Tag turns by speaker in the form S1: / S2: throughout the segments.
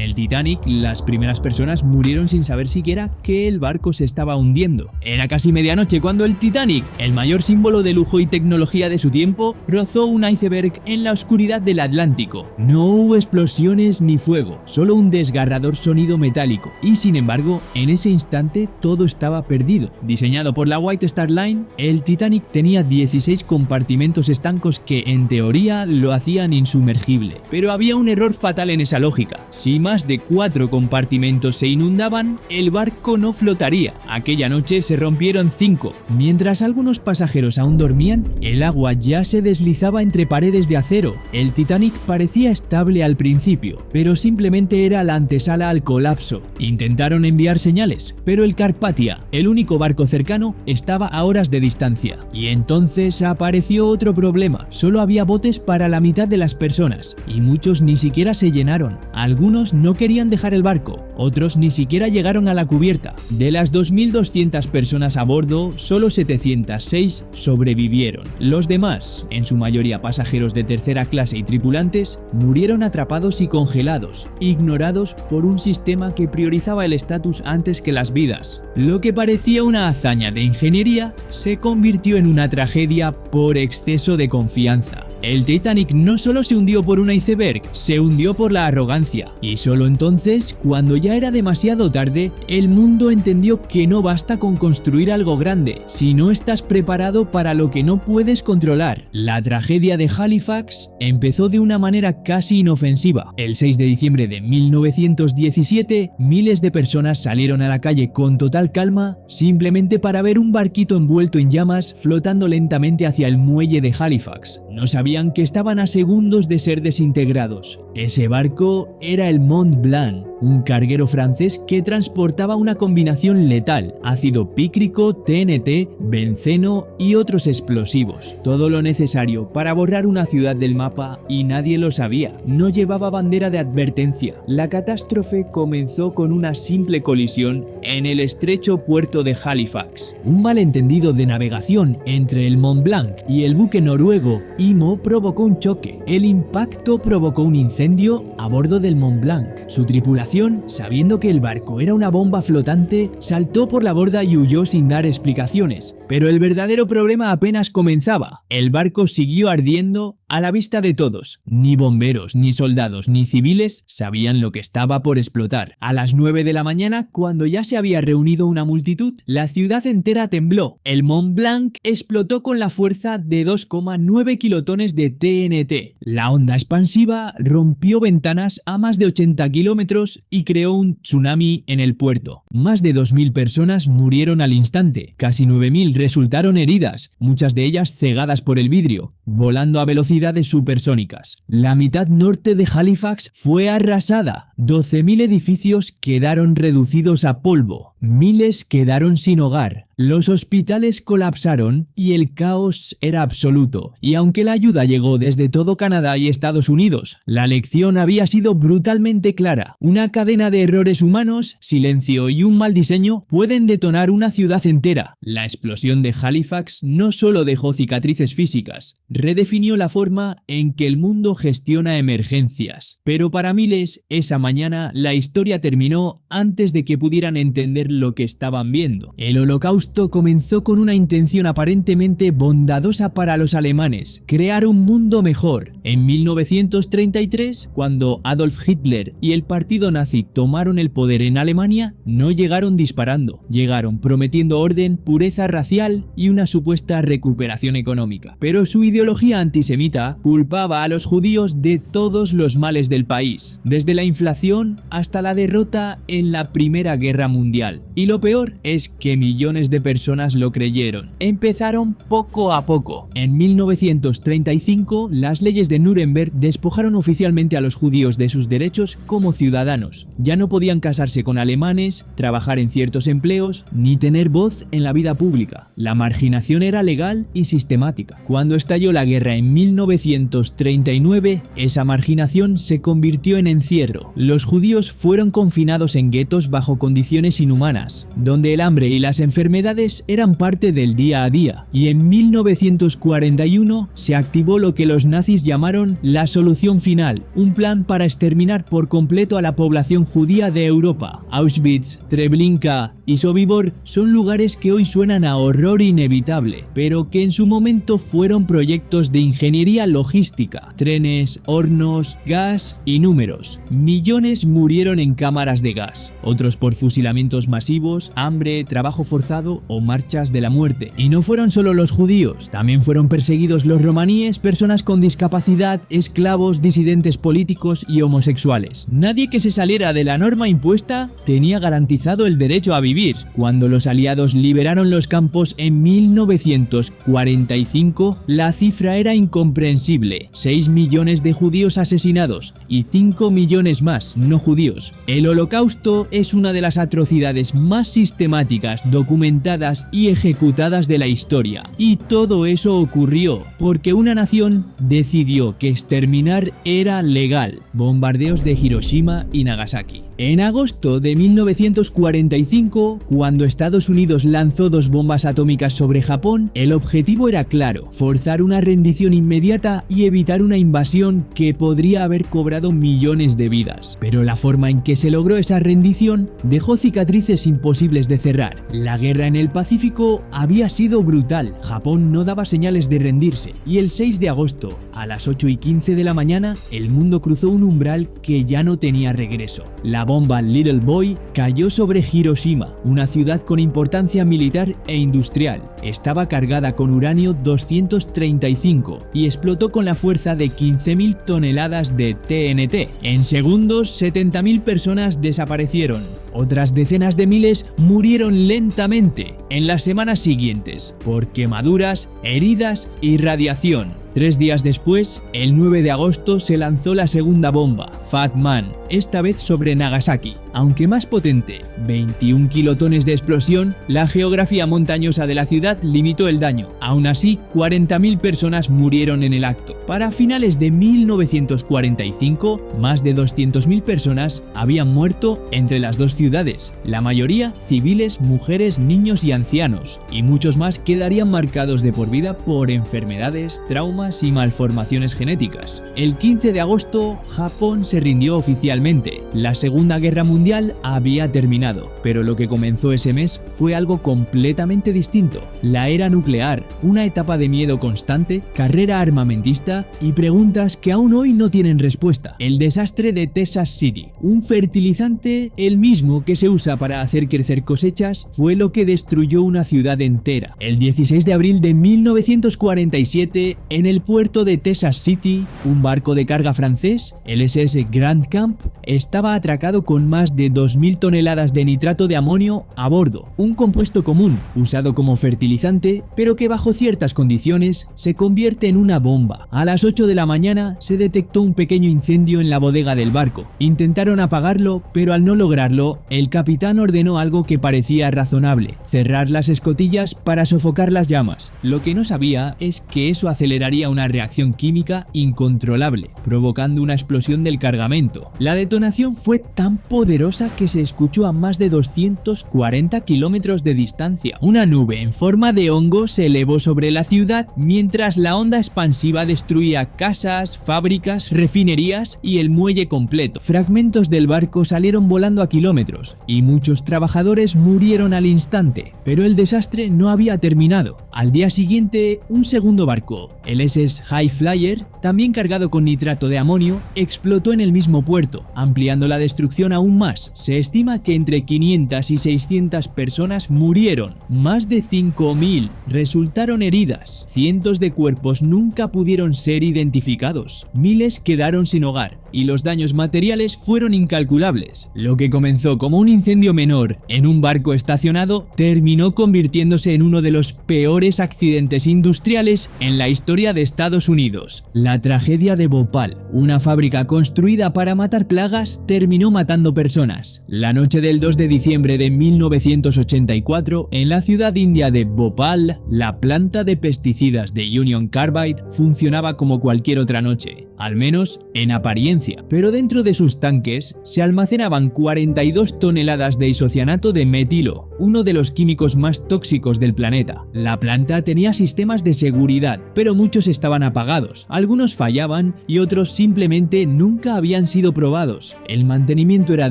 S1: el Titanic, las primeras personas murieron sin saber siquiera que el barco se estaba hundiendo. Era casi medianoche cuando el Titanic, el mayor símbolo de lujo y tecnología de su tiempo, rozó un iceberg en la oscuridad del Atlántico. No hubo explosiones ni fuego, solo un desgarrador sonido metálico, y sin embargo, en ese instante todo estaba perdido. Diseñado por la White Star Line, el Titanic tenía 16 compartimentos estancos que, en teoría, lo hacían insumergible. Pero había un error fatal en esa lógica. Si más de 4 compartimentos se inundaban, el barco no flotaría. Aquella noche se rompieron 5. Mientras algunos pasajeros aún dormían, el agua ya se deslizaba entre paredes de acero. El Titanic parecía estable al principio, pero simplemente era la antesala al colapso. Intentaron enviar señales, pero el Carpathia, el único barco cercano, estaba a horas de distancia. Y entonces apareció otro problema. Solo había botes para la mitad de las personas, y muchos ni siquiera se llenaron. Algunos no querían dejar el barco, otros ni siquiera llegaron a la cubierta. De las 2.200 personas a bordo, solo 706 sobrevivieron. Los demás, en su mayoría pasajeros de tercera clase y tripulantes, murieron atrapados y congelados, ignorados por un sistema que priorizaba el estatus antes que las vidas. Lo que parecía una hazaña de ingeniería se convirtió en una tragedia por exceso de confianza. El Titanic no solo se hundió por un iceberg, se hundió por la arrogancia. Y solo entonces, cuando ya era demasiado tarde, el mundo entendió que no basta con construir algo grande, si no estás preparado para lo que no puedes controlar. La tragedia de Halifax empezó de una manera casi inofensiva. El 6 de diciembre de 1917, miles de personas salieron a la calle con total calma, simplemente para ver un barquito envuelto en llamas flotando lentamente hacia el muelle de Halifax. No sabían que estaban a segundos de ser desintegrados. Ese barco era el Mont Blanc, un carguero francés que transportaba una combinación letal: ácido pícrico, TNT, benceno y otros explosivos. Todo lo necesario para borrar una ciudad del mapa, y nadie lo sabía. No llevaba bandera de advertencia. La catástrofe comenzó con una simple colisión en el estrecho puerto de Halifax. Un malentendido de navegación entre el Mont Blanc y el buque noruego Imo provocó un choque. El impacto provocó un incendio a bordo del Mont Blanc. Su tripulación, sabiendo que el barco era una bomba flotante, saltó por la borda y huyó sin dar explicaciones. Pero el verdadero problema apenas comenzaba. El barco siguió ardiendo a la vista de todos. Ni bomberos, ni soldados, ni civiles sabían lo que estaba por explotar. A las 9 de la mañana, cuando ya se había reunido una multitud, la ciudad entera tembló. El Mont Blanc explotó con la fuerza de 2,9 kilotones de TNT. La onda expansiva rompió ventanas a más de 80 kilómetros y creó un tsunami en el puerto. Más de 2.000 personas murieron al instante. Casi 9.000 resultaron heridas, muchas de ellas cegadas por el vidrio, volando a velocidades supersónicas. La mitad norte de Halifax fue arrasada. 12.000 edificios quedaron reducidos a polvo. Miles quedaron sin hogar. Los hospitales colapsaron y el caos era absoluto. Y aunque la ayuda llegó desde todo Canadá y Estados Unidos, la lección había sido brutalmente clara. Una cadena de errores humanos, silencio y un mal diseño pueden detonar una ciudad entera. La explosión de Halifax no solo dejó cicatrices físicas, redefinió la forma en que el mundo gestiona emergencias. Pero para miles, esa mañana la historia terminó antes de que pudieran entender lo que estaban viendo. El Holocausto comenzó con una intención aparentemente bondadosa para los alemanes: crear un mundo mejor. En 1933, cuando Adolf Hitler y el partido nazi tomaron el poder en Alemania, no llegaron disparando, llegaron prometiendo orden, pureza racial y una supuesta recuperación económica. Pero su ideología antisemita culpaba a los judíos de todos los males del país, desde la inflación hasta la derrota en la Primera Guerra Mundial. Y lo peor es que millones de personas lo creyeron. Empezaron poco a poco. En 1935, las leyes de Nuremberg despojaron oficialmente a los judíos de sus derechos como ciudadanos. Ya no podían casarse con alemanes, trabajar en ciertos empleos, ni tener voz en la vida pública. La marginación era legal y sistemática. Cuando estalló la guerra en 1939, esa marginación se convirtió en encierro. Los judíos fueron confinados en guetos bajo condiciones inhumanas, donde el hambre y las enfermedades enfermedades eran parte del día a día, y en 1941 se activó lo que los nazis llamaron la solución final, un plan para exterminar por completo a la población judía de Europa. Auschwitz, Treblinka y Sobibor son lugares que hoy suenan a horror inevitable, pero que en su momento fueron proyectos de ingeniería logística, trenes, hornos, gas y números. Millones murieron en cámaras de gas, otros por fusilamientos masivos, hambre, trabajo forzado o marchas de la muerte. Y no fueron solo los judíos, también fueron perseguidos los romaníes, personas con discapacidad, esclavos, disidentes políticos y homosexuales. Nadie que se saliera de la norma impuesta tenía garantizado el derecho a vivir. Cuando los aliados liberaron los campos en 1945, la cifra era incomprensible: 6 millones de judíos asesinados y 5 millones más no judíos. El Holocausto es una de las atrocidades más sistemáticas, documentadas y ejecutadas de la historia. Y todo eso ocurrió porque una nación decidió que exterminar era legal. Bombardeos de Hiroshima y Nagasaki. En agosto de 1945, cuando Estados Unidos lanzó 2 bombas atómicas sobre Japón, el objetivo era claro: forzar una rendición inmediata y evitar una invasión que podría haber cobrado millones de vidas. Pero la forma en que se logró esa rendición dejó cicatrices imposibles de cerrar. La guerra en el Pacífico había sido brutal. Japón no daba señales de rendirse, y el 6 de agosto, a las 8:15 de la mañana, el mundo cruzó un umbral que ya no tenía regreso. La bomba Little Boy cayó sobre Hiroshima, una ciudad con importancia militar e industrial. Estaba cargada con uranio 235 y explotó con la fuerza de 15.000 toneladas de TNT. En segundos, 70.000 personas desaparecieron. Otras decenas de miles murieron lentamente en las semanas siguientes por quemaduras, heridas y radiación. 3 días después, el 9 de agosto, se lanzó la segunda bomba, Fat Man, esta vez sobre Nagasaki. Aunque más potente, 21 kilotones de explosión, la geografía montañosa de la ciudad limitó el daño. Aún así, 40.000 personas murieron en el acto. Para finales de 1945, más de 200.000 personas habían muerto entre las dos ciudades, la mayoría civiles, mujeres, niños y ancianos, y muchos más quedarían marcados de por vida por enfermedades, traumas y malformaciones genéticas. El 15 de agosto, Japón se rindió oficialmente. La Segunda Guerra Mundial había terminado, pero lo que comenzó ese mes fue algo completamente distinto: la era nuclear, una etapa de miedo constante, carrera armamentista y preguntas que aún hoy no tienen respuesta. El desastre de Texas City, un fertilizante, el mismo que se usa para hacer crecer cosechas, fue lo que destruyó una ciudad entera. El 16 de abril de 1947, en el puerto de Texas City, un barco de carga francés, el SS Grand Camp, estaba atracado con más de 2.000 toneladas de nitrato de amonio a bordo, un compuesto común usado como fertilizante, pero que bajo ciertas condiciones se convierte en una bomba. A las 8 de la mañana se detectó un pequeño incendio en la bodega del barco. Intentaron apagarlo, pero al no lograrlo, el capitán ordenó algo que parecía razonable: cerrar las escotillas para sofocar las llamas. Lo que no sabía es que eso aceleraría una reacción química incontrolable, provocando una explosión del cargamento. La detonación fue tan poderosa que se escuchó a más de 240 kilómetros de distancia. Una nube en forma de hongo se elevó sobre la ciudad mientras la onda expansiva destruía casas, fábricas, refinerías y el muelle completo. Fragmentos del barco salieron volando a kilómetros y muchos trabajadores murieron al instante, pero el desastre no había terminado. Al día siguiente, un segundo barco, el SS High Flyer, también cargado con nitrato de amonio, explotó en el mismo puerto, ampliando la destrucción aún más. Se estima que entre 500 y 600 personas murieron, más de 5.000 resultaron heridas, cientos de cuerpos nunca pudieron ser identificados, miles quedaron sin hogar y los daños materiales fueron incalculables. Lo que comenzó como un incendio menor en un barco estacionado terminó convirtiéndose en uno de los peores accidentes industriales en la historia de Estados Unidos. La tragedia de Bhopal, una fábrica construida para matar plagas, terminó matando personas. La noche del 2 de diciembre de 1984, en la ciudad india de Bhopal, la planta de pesticidas de Union Carbide funcionaba como cualquier otra noche, al menos en apariencia, pero dentro de sus tanques se almacenaban 42 toneladas de isocianato de metilo, uno de los químicos más tóxicos del planeta. La planta tenía sistemas de seguridad, pero muchos estaban apagados, algunos fallaban y otros simplemente nunca habían sido probados. El mantenimiento era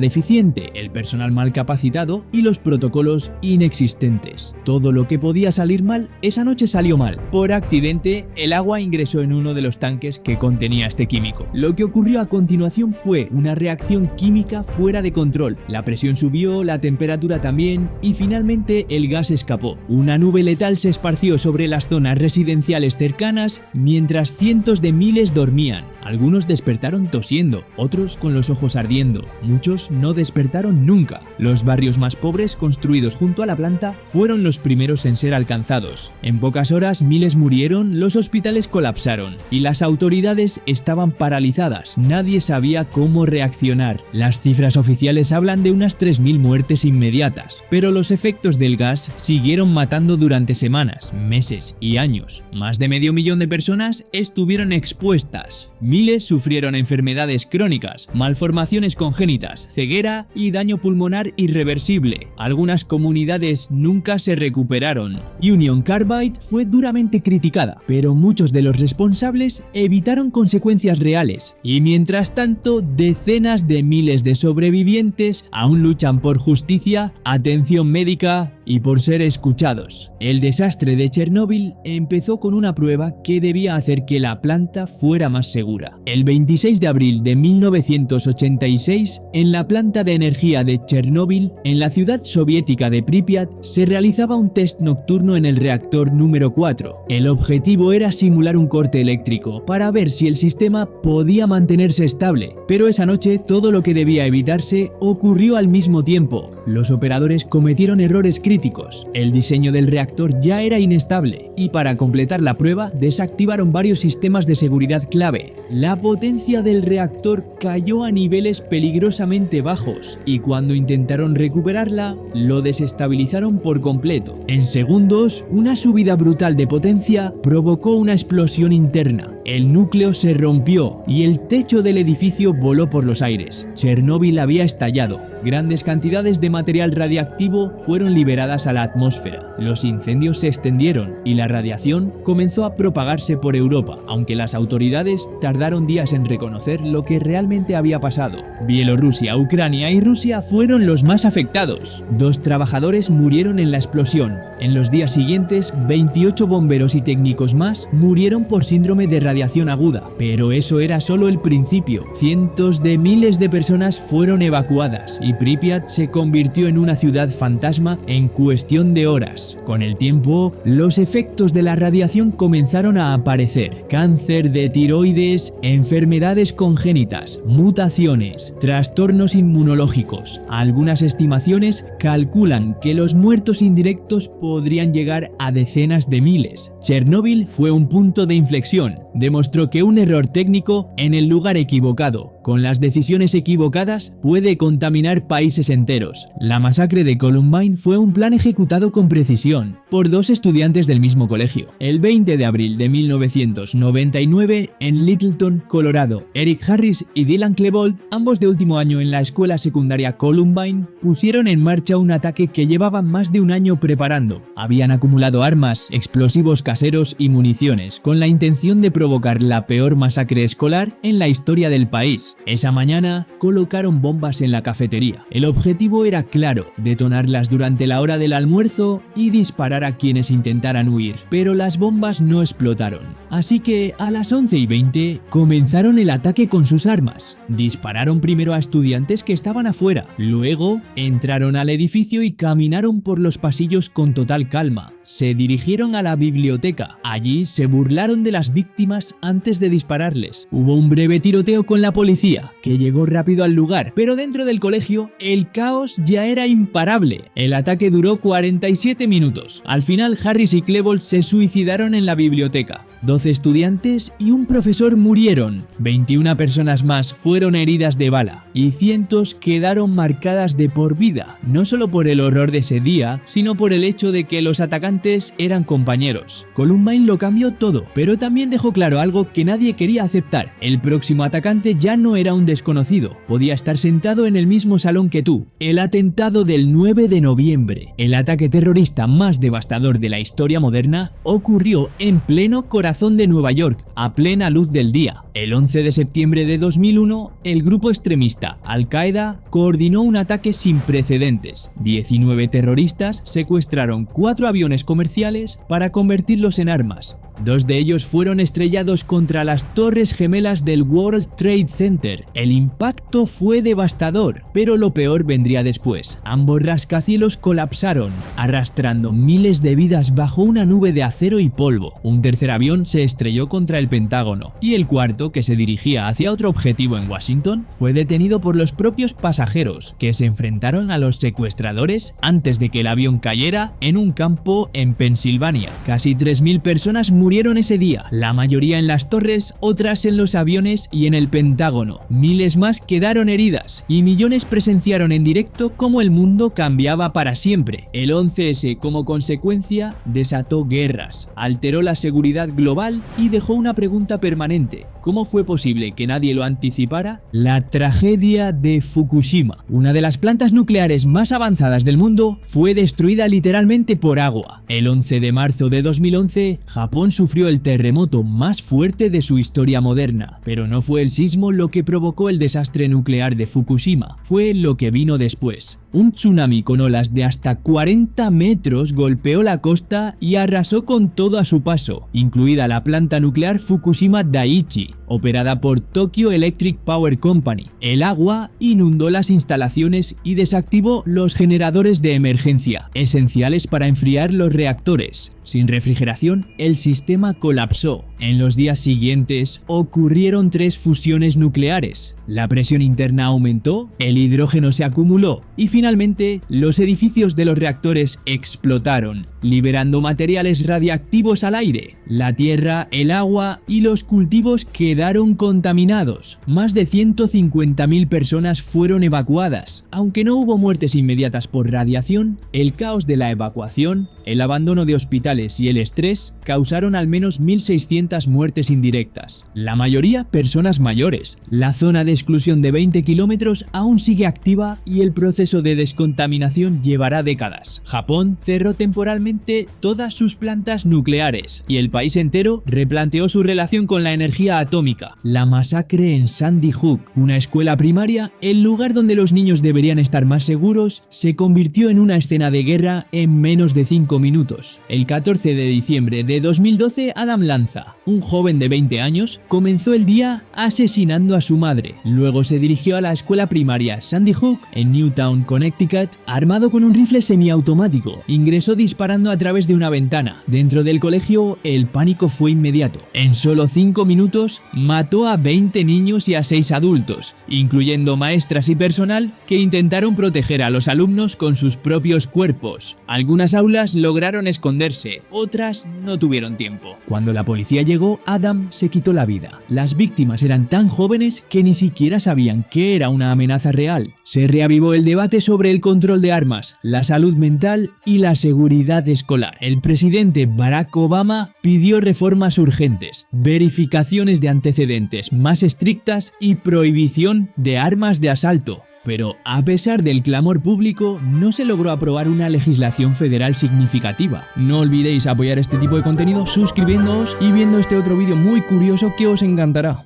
S1: deficiente, el personal mal capacitado y los protocolos inexistentes. Todo lo que podía salir mal, esa noche salió mal. Por accidente, el agua ingresó en uno de los tanques que contenía este químico. Lo que ocurrió a continuación fue una reacción química fuera de control. La presión subió, la temperatura también y finalmente el gas escapó. Una nube letal se esparció sobre las zonas residenciales cercanas mientras cientos de miles dormían. Algunos despertaron tosiendo, otros con los ojos ardiendo. Muchos no despertaron nunca. Los barrios más pobres construidos junto a la planta fueron los primeros en ser alcanzados. En pocas horas miles murieron, los hospitales colapsaron y las autoridades estaban paralizadas. Nadie sabía cómo reaccionar. Las cifras oficiales hablan de unas 3.000 muertes inmediatas, pero los efectos del gas siguieron matando durante semanas, meses y años. Más de medio millón de personas estuvieron expuestas. Miles sufrieron enfermedades crónicas, malformaciones congénitas, ceguera y daño pulmonar irreversible. Algunas comunidades nunca se recuperaron. Union Carbide fue duramente criticada, pero muchos de los responsables evitaron consecuencias reales. Y mientras tanto, decenas de miles de sobrevivientes aún luchan por justicia, atención médica y por ser escuchados. El desastre de Chernóbil empezó con una prueba que debía hacer que la planta fuera más segura. El 26 de abril de 1986, en la planta de energía de Chernóbil, en la ciudad soviética de Pripyat, se realizaba un test nocturno en el reactor número 4. El objetivo era simular un corte eléctrico para ver si el sistema podía mantenerse estable, pero esa noche todo lo que debía evitarse ocurrió al mismo tiempo. Los operadores cometieron errores críticos. El diseño del reactor ya era inestable y para completar la prueba desactivaron varios sistemas de seguridad clave. La potencia del reactor cayó a niveles peligrosamente bajos y cuando intentaron recuperarla, lo desestabilizaron por completo. En segundos, una subida brutal de potencia provocó una explosión interna. El núcleo se rompió y el techo del edificio voló por los aires. Chernóbil había estallado. Grandes cantidades de material radiactivo fueron liberadas a la atmósfera. Los incendios se extendieron y la radiación comenzó a propagarse por Europa, aunque las autoridades tardaron días en reconocer lo que realmente había pasado. Bielorrusia, Ucrania y Rusia fueron los más afectados. 2 trabajadores murieron en la explosión. En los días siguientes, 28 bomberos y técnicos más murieron por síndrome de radiación aguda. Pero eso era solo el principio. Cientos de miles de personas fueron evacuadas y Pripyat se convirtió en una ciudad fantasma en cuestión de horas. Con el tiempo, los efectos de la radiación comenzaron a aparecer. Cáncer de tiroides, enfermedades congénitas, mutaciones, trastornos inmunológicos. Algunas estimaciones calculan que los muertos indirectos podrían llegar a decenas de miles. Chernóbil fue un punto de inflexión. Demostró que un error técnico en el lugar equivocado, con las decisiones equivocadas, puede contaminar países enteros. La masacre de Columbine fue un plan ejecutado con precisión por 2 estudiantes del mismo colegio. El 20 de abril de 1999, en Littleton, Colorado, Eric Harris y Dylan Klebold, ambos de último año en la escuela secundaria Columbine, pusieron en marcha un ataque que llevaban más de un año preparando. Habían acumulado armas, explosivos caseros y municiones, con la intención de provocar la peor masacre escolar en la historia del país. Esa mañana colocaron bombas en la cafetería. El objetivo era claro: detonarlas durante la hora del almuerzo y disparar a quienes intentaran huir. Pero las bombas no explotaron. Así que a las 11:20 comenzaron el ataque con sus armas. Dispararon primero a estudiantes que estaban afuera. Luego entraron al edificio y caminaron por los pasillos con total calma. Se dirigieron a la biblioteca. Allí se burlaron de las víctimas antes de dispararles. Hubo un breve tiroteo con la policía, que llegó rápido al lugar, pero dentro del colegio el caos ya era imparable. El ataque duró 47 minutos. Al final, Harris y Klebold se suicidaron en la biblioteca. 12 estudiantes y un profesor murieron, 21 personas más fueron heridas de bala y cientos quedaron marcadas de por vida, no solo por el horror de ese día, sino por el hecho de que los atacantes eran compañeros. Columbine lo cambió todo, pero también dejó claro algo que nadie quería aceptar: el próximo atacante ya no era un desconocido, podía estar sentado en el mismo salón que tú. El atentado del 9 de noviembre, el ataque terrorista más devastador de la historia moderna, ocurrió en pleno corazón de Nueva York, a plena luz del día. El 11 de septiembre de 2001, el grupo extremista Al-Qaeda coordinó un ataque sin precedentes. 19 terroristas secuestraron 4 aviones comerciales para convertirlos en armas. 2 de ellos fueron estrellados contra las torres gemelas del World Trade Center. El impacto fue devastador, pero lo peor vendría después. Ambos rascacielos colapsaron, arrastrando miles de vidas bajo una nube de acero y polvo. Un tercer avión se estrelló contra el Pentágono, y el cuarto, que se dirigía hacia otro objetivo en Washington, fue detenido por los propios pasajeros, que se enfrentaron a los secuestradores antes de que el avión cayera en un campo en Pensilvania. Casi 3.000 personas murieron ese día, la mayoría en las torres, otras en los aviones y en el Pentágono. Miles más quedaron heridas y millones presenciaron en directo cómo el mundo cambiaba para siempre. El 11S, como consecuencia, desató guerras, alteró la seguridad global y dejó una pregunta permanente: ¿cómo fue posible que nadie lo anticipara? La tragedia de Fukushima, una de las plantas nucleares más avanzadas del mundo, fue destruida literalmente por agua. El 11 de marzo de 2011, Japón sufrió el terremoto más fuerte de su historia moderna, pero no fue el sismo lo que provocó el desastre nuclear de Fukushima, fue lo que vino después. Un tsunami con olas de hasta 40 metros golpeó la costa y arrasó con todo a su paso, incluida la planta nuclear Fukushima Daiichi, operada por Tokyo Electric Power Company. El agua inundó las instalaciones y desactivó los generadores de emergencia, esenciales para enfriar los reactores. Sin refrigeración, el sistema colapsó. En los días siguientes ocurrieron 3 fusiones nucleares. La presión interna aumentó, el hidrógeno se acumuló y finalmente los edificios de los reactores explotaron, liberando materiales radiactivos al aire. La tierra, el agua y los cultivos quedaron contaminados. Más de 150.000 personas fueron evacuadas. Aunque no hubo muertes inmediatas por radiación, el caos de la evacuación, el abandono de hospitales y el estrés causaron al menos 1.600 muertes indirectas, la mayoría personas mayores. La zona de exclusión de 20 kilómetros aún sigue activa y el proceso de descontaminación llevará décadas. Japón cerró temporalmente todas sus plantas nucleares y el país entero replanteó su relación con la energía atómica. La masacre en Sandy Hook, una escuela primaria, el lugar donde los niños deberían estar más seguros, se convirtió en una escena de guerra en menos de 5 minutos. El 14 de diciembre de 2012, Adam Lanza, un joven de 20 años, comenzó el día asesinando a su madre. Luego se dirigió a la escuela primaria Sandy Hook en Newtown, Connecticut, armado con un rifle semiautomático. Ingresó disparando a través de una ventana. Dentro del colegio, el pánico fue inmediato. En solo 5 minutos, mató a 20 niños y a 6 adultos, incluyendo maestras y personal que intentaron proteger a los alumnos con sus propios cuerpos. Algunas aulas lograron esconderse, otras no tuvieron tiempo. Cuando la policía llegó, Adam se quitó la vida. Las víctimas eran tan jóvenes que ni siquiera sabían que era una amenaza real. Se reavivó el debate sobre el control de armas, la salud mental y la seguridad escolar. El presidente Barack Obama pidió reformas urgentes, verificaciones de antecedentes más estrictas y prohibición de armas de asalto. Pero a pesar del clamor público, no se logró aprobar una legislación federal significativa. No olvidéis apoyar este tipo de contenido suscribiéndoos y viendo este otro vídeo muy curioso que os encantará.